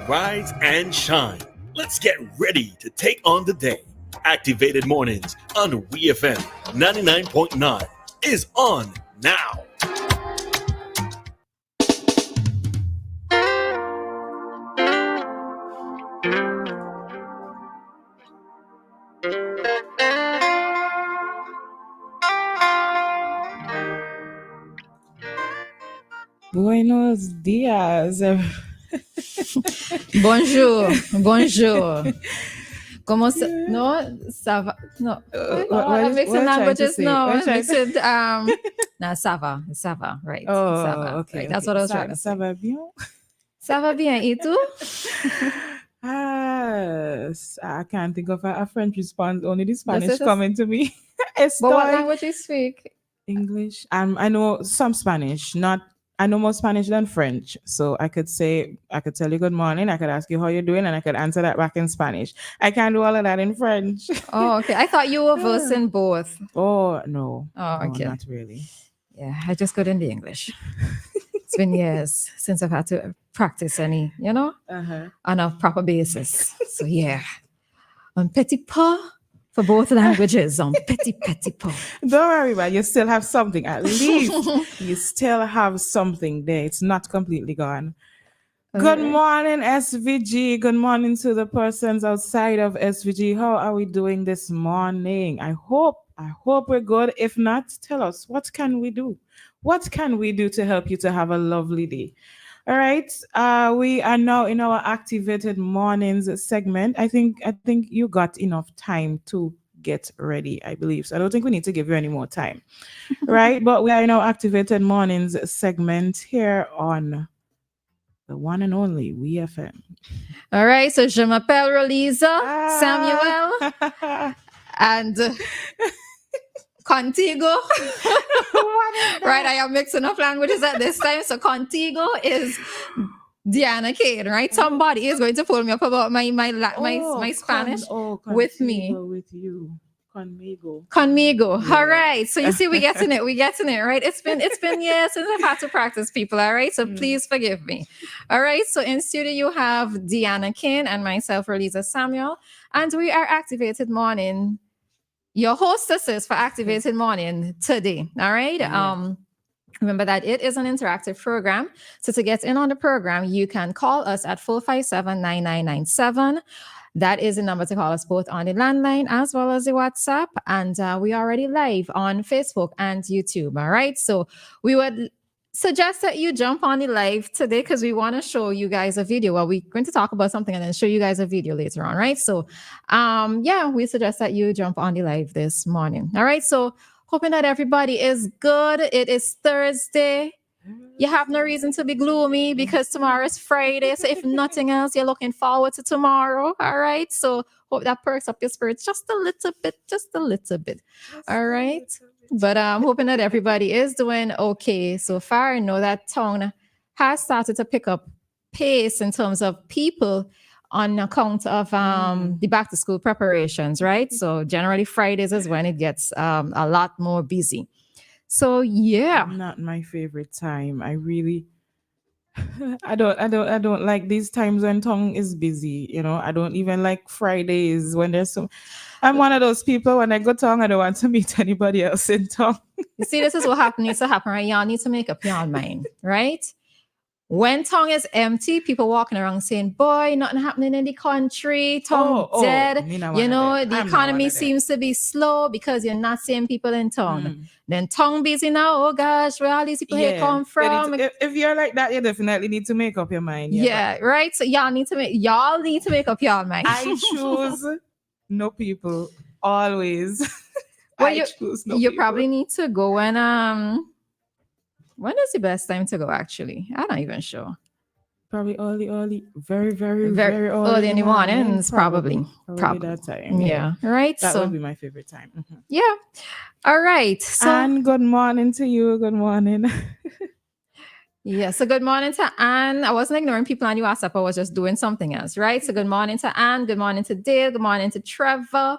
rise and shine. Let's get ready to take on the day. Activated Mornings on WEFM 99.9 is on now. Buenos dias. Bonjour. Como no, ça va? No. I'm mixing languages now. I'm mixing, no, ça va, right? Oh, ça va, okay. Right. That's what I was trying to say. Ça va bien? Ça va bien, et tu? I can't think of a French response. Only the Spanish coming to me. But what language you speak? English. I know some Spanish, I know more Spanish than French. So I could tell you good morning. I could ask you how you're doing, and I could answer that back in Spanish. I can't do all of that in French. Oh, okay. I thought you were versed in both. Oh, no. Oh, okay. No, not really. Yeah, I just got in the English. It's been years since I've had to practice any, on a proper basis. So yeah, un petit peu for both languages, on petit peu. Don't worry about it. You still have something. At least you still have something there. It's not completely gone. Okay. Good morning, SVG. Good morning to the persons outside of SVG. How are we doing this morning? I hope we're good. If not, tell us, what can we do? What can we do to help you to have a lovely day? All right. We are now in our Activated Mornings segment. I think you got enough time to get ready, I believe. So I don't think we need to give you any more time. Right? But we are in our Activated Mornings segment here on the one and only WEFM. All right. So je m'appelle Roleza, Samuel, and Contigo. Right, I am mixing up languages at this time. So Contigo is Dianna Cain, right? Somebody is going to pull me up about my Spanish with me. With you. Conmigo. Yeah. All right. So you see, we getting it, right? It's been years since I've had to practice, people. All right. So please forgive me. All right. So in studio you have Dianna Cain and myself, Roleza Samuel, and we are Activated Morning, your hostesses for Activated Morning today. All right. Yeah. Remember that it is an interactive program. So to get in on the program, you can call us at 457-9997. That is the number to call us both on the landline as well as the WhatsApp. And we are already live on Facebook and YouTube. All right. So we would suggest that you jump on the live today because we want to show you guys a video. Well, we're going to talk about something and then show you guys a video later on. Right. So we suggest that you jump on the live this morning. All right. So hoping that everybody is good. It is Thursday. You have no reason to be gloomy because tomorrow is Friday. So if nothing else, you're looking forward to tomorrow. All right. So hope that perks up your spirits just a little bit. All right. But I'm hoping that everybody is doing okay so far. I know that town has started to pick up pace in terms of people on account of the back to school preparations, right? So generally Fridays is when it gets a lot more busy. So yeah, not my favorite time. I really, I don't like these times when tongue is busy. I don't even like Fridays when there's some. I'm one of those people when I go tongue, I don't want to meet anybody else in tongue. You see, this is what needs to happen, right? Y'all need to make up your mind, right? When tongue is empty, people walking around saying, boy, nothing happening in the country, tongue dead. The economy seems to be slow because you're not seeing people in tongue. Then tongue busy now, oh gosh, where all these people here come from? If you're like that, you definitely need to make up your mind. Yeah, right? So y'all need to make up your mind. I choose no people, always. Well, you probably need to go when is the best time to go, actually? I'm not even sure. Probably early, very, very, very early in the mornings, probably that time. Yeah. Right. That would be my favorite time. Mm-hmm. Yeah. All right. So, and good morning to you. Good morning. Yeah. So good morning to Anne. I wasn't ignoring people on your WhatsApp. I was just doing something else, right? So good morning to Anne. Good morning to Dale. Good morning to Trevor.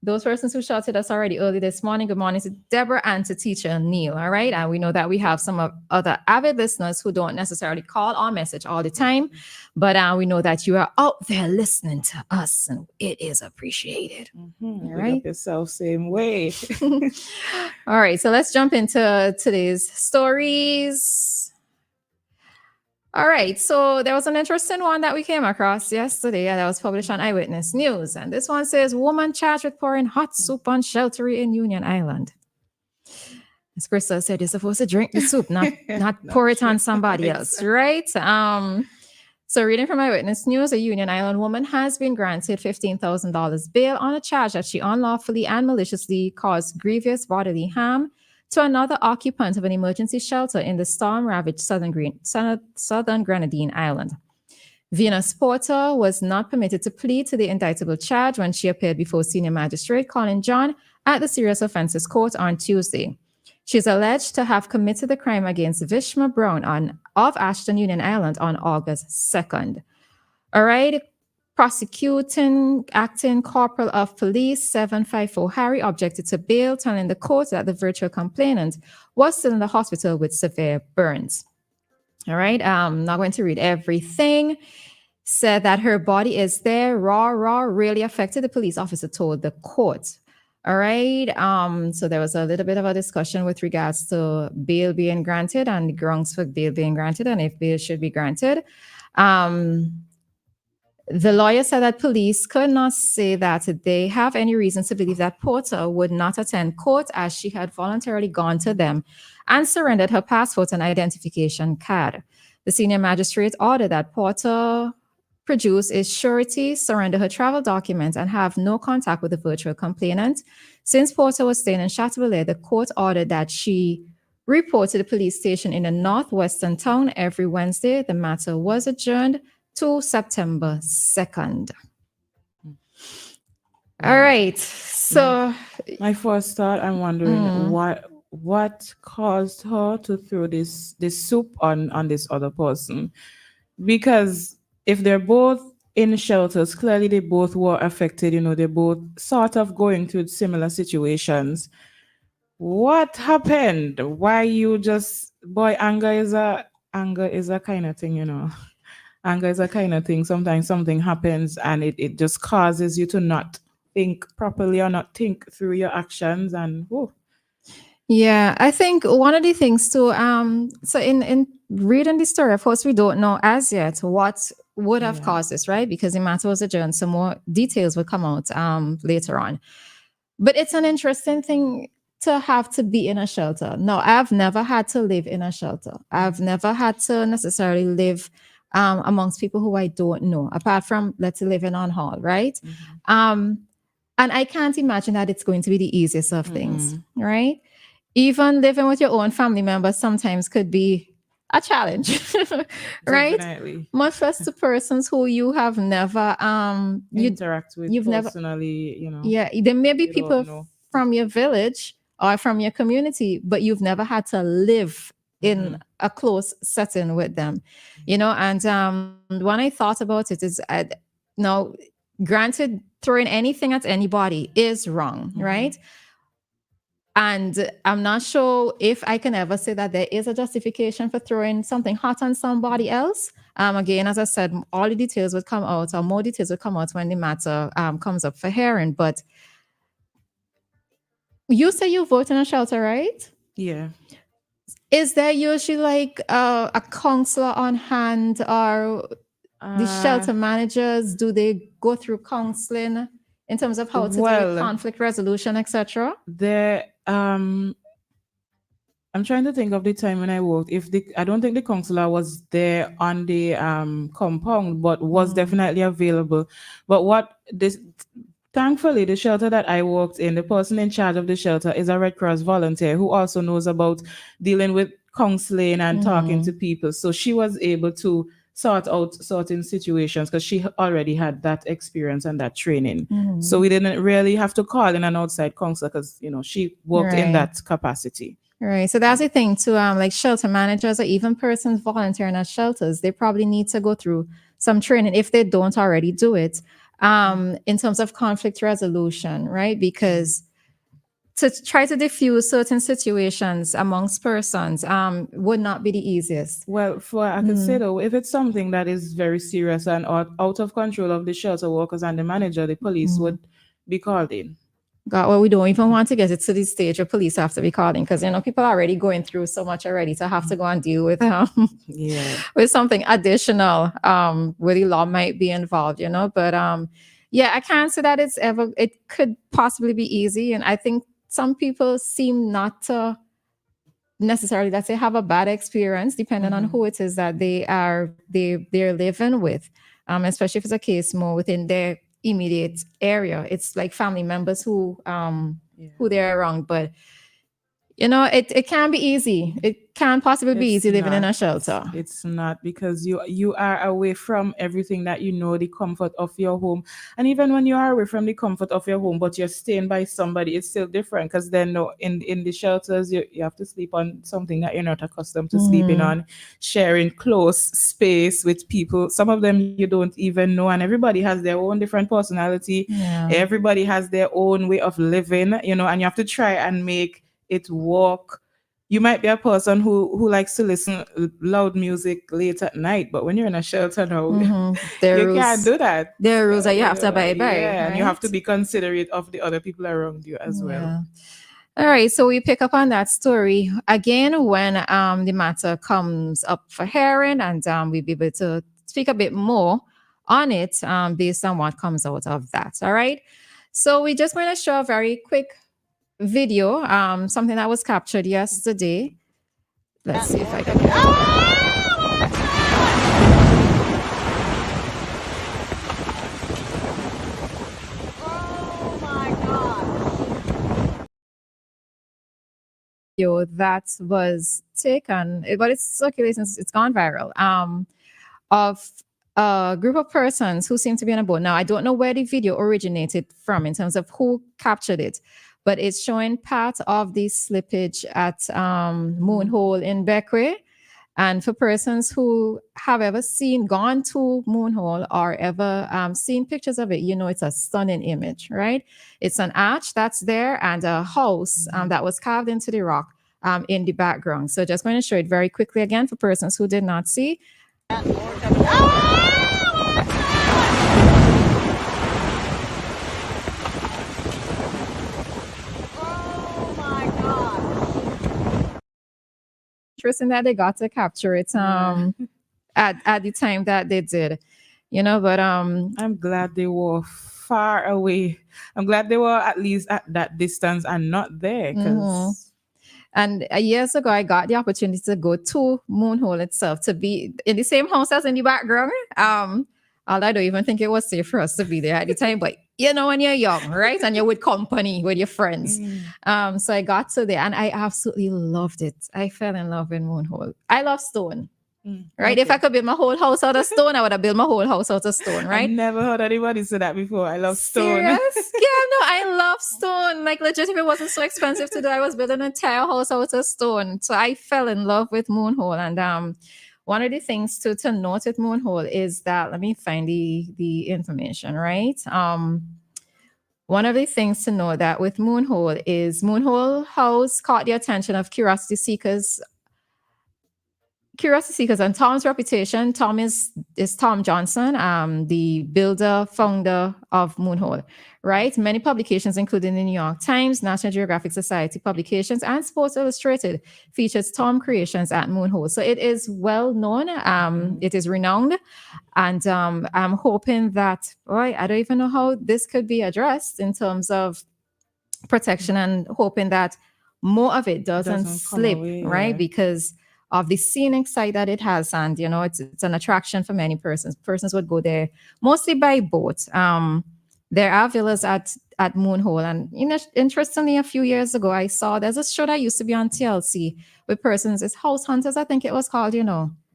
those persons who shouted us already early this morning, good morning to Deborah and to teacher Neil. All right. And we know that we have some of other avid listeners who don't necessarily call or message all the time, but we know that you are out there listening to us and it is appreciated. All right. Up yourself same way. All right. So let's jump into today's stories. All right, so there was an interesting one that we came across yesterday that was published on Eyewitness News. And this one says, woman charged with pouring hot soup on Shelteree in Union Island. As Crystal said, you're supposed to drink the soup, not pour it on somebody else, right? So reading from Eyewitness News, a Union Island woman has been granted $15,000 bail on a charge that she unlawfully and maliciously caused grievous bodily harm to another occupant of an emergency shelter in the storm-ravaged southern Grenadine Island. Venus Porter was not permitted to plead to the indictable charge when she appeared before Senior Magistrate Colin John at the Serious Offences Court on Tuesday. She is alleged to have committed the crime against Vishma Brown of Ashton, Union Island on August 2nd. All right. Prosecuting acting corporal of police 754 Harry objected to bail, telling the court that the virtual complainant was still in the hospital with severe burns. All right, I'm not going to read everything. Said that her body is there, raw, really affected, the police officer told the court. All right, so there was a little bit of a discussion with regards to bail being granted and the grounds for bail being granted and if bail should be granted. The lawyer said that police could not say that they have any reason to believe that Porter would not attend court as she had voluntarily gone to them and surrendered her passport and identification card. The senior magistrate ordered that Porter produce a surety, surrender her travel documents, and have no contact with the virtual complainant. Since Porter was staying in Chateaubriand, the court ordered that she report to the police station in a northwestern town every Wednesday. The matter was adjourned to September 2nd. All right. So my first thought, I'm wondering what caused her to throw this soup on this other person, because if they're both in shelters, clearly they both were affected. They're both sort of going through similar situations. What happened? Why you just anger is a kind of thing, Anger is a kind of thing. Sometimes something happens and it just causes you to not think properly or not think through your actions. And yeah, I think one of the things too, so in reading the story, of course, we don't know as yet what would have caused this, right? Because the matter was adjourned, some more details will come out later on. But it's an interesting thing to have to be in a shelter. No, I've never had to live in a shelter. I've never had to necessarily live amongst people who I don't know, apart from, let's say, living on hall, right? And I can't imagine that it's going to be the easiest of things, right? Even living with your own family members sometimes could be a challenge, right? Definitely. Much less to persons who you have never interact with personally, Yeah, there may be people from your village or from your community, but you've never had to live in a close setting with them, and when I thought about it is, now, granted, throwing anything at anybody is wrong, right? And I'm not sure if I can ever say that there is a justification for throwing something hot on somebody else. Again, as I said, all the details would come out, or more details would come out when the matter comes up for hearing. But you say you vote in a shelter, right? Yeah. Is there usually like a counselor on hand, or the shelter managers? Do they go through counseling in terms of how to do conflict resolution, etc.? I'm trying to think of the time when I worked. I don't think the counselor was there on the compound, but was definitely available. But thankfully, the shelter that I worked in, the person in charge of the shelter is a Red Cross volunteer who also knows about dealing with counseling and talking to people. So she was able to sort out certain situations because she already had that experience and that training. So we didn't really have to call in an outside counselor because, she worked in that capacity. Right. So that's the thing too. Like shelter managers or even persons volunteering at shelters, they probably need to go through some training if they don't already do it. in terms of conflict resolution, right? Because to try to diffuse certain situations amongst persons would not be the easiest. Well, I could say though, if it's something that is very serious and out of control of the shelter workers and the manager, the police would be called in. God, well, we don't even want to get it to the stage where police have to be calling, because people are already going through so much already to have to go and deal with with something additional where the law might be involved, But I can't say that it could possibly be easy, and I think some people seem not to necessarily that they have a bad experience, depending on who it is that they're living with, especially if it's a case more within their immediate area. It's like family members who they're around, but it can be easy. It can possibly be easy living in a shelter. It's not, because you are away from everything that the comfort of your home. And even when you are away from the comfort of your home, but you're staying by somebody, it's still different, because then in the shelters, you have to sleep on something that you're not accustomed to sleeping on, sharing close space with people. Some of them you don't even know, and everybody has their own different personality. Everybody has their own way of living, and you have to try and make it work. You might be a person who likes to listen loud music late at night, but when you're in a shelter now, you can't do that. There are rules that you have to abide by. Yeah, and you have to be considerate of the other people around you as well. All right, so we pick up on that story again when the matter comes up for hearing, and we'll be able to speak a bit more on it based on what comes out of that. All right, so we just want to show a very quick video, something that was captured yesterday. Let's see if I can get it. Oh my God. That was taken, but it's circulating, it's gone viral, of a group of persons who seem to be on a boat. Now, I don't know where the video originated from in terms of who captured it, but it's showing part of the slippage at Moonhole in Beckway. And for persons who have ever gone to Moonhole or ever seen pictures of it, it's a stunning image, right? It's an arch that's there and a house that was carved into the rock in the background. So just going to show it very quickly again for persons who did not see. Interesting that they got to capture it at the time that they did, but I'm glad they were far away. I'm glad they were at least at that distance and not there. And years ago, I got the opportunity to go to Moonhole itself, to be in the same house as in the background. I don't even think it was safe for us to be there at the time, but when you're young, right? And you're with company, with your friends. So I got to there and I absolutely loved it. I fell in love with Moonhole. I love stone, right? Okay. If I could build my whole house out of stone, I would have built my whole house out of stone, right? I've never heard anybody say that before. I love stone. Serious? Yeah, no, I love stone. Like, legit, if it wasn't so expensive to do, I was building an entire house out of stone. So I fell in love with Moonhole. And one of the things to note with Moonhole is that, let me find the information, right? One of the things to know that with Moonhole is Moonhole House caught the attention of curiosity seekers and Tom's reputation. Tom is Tom Johnson, the builder, founder of Moonhole, right? Many publications, including the New York Times, National Geographic Society publications, and Sports Illustrated, features Tom creations at Moonhole. So it is well known. It is renowned. And I'm hoping that, I don't even know how this could be addressed in terms of protection, and hoping that more of it doesn't slip, away, right? Because of the scenic side that it has, and it's an attraction for many persons. Persons would go there mostly by boat. There are villas at Moonhole, and interestingly, a few years ago, I saw there's a show that used to be on TLC with persons. It's House Hunters, I think it was called.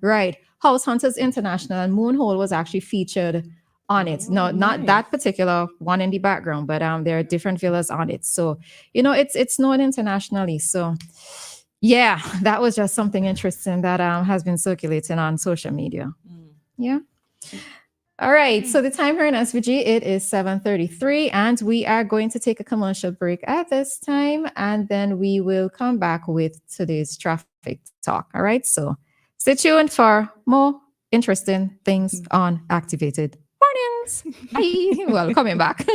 Right? House Hunters International, and Moonhole was actually featured on it. No, not that particular one in the background, but there are different villas on it. So it's known internationally. So. Yeah, that was just something interesting that has been circulating on social media. Yeah. All right. So the time here in SVG, it is 7:33, and we are going to take a commercial break at this time, and then we will come back with today's traffic talk. All right. So stay tuned for more interesting things on Activated Mornings. Bye. Well, coming back.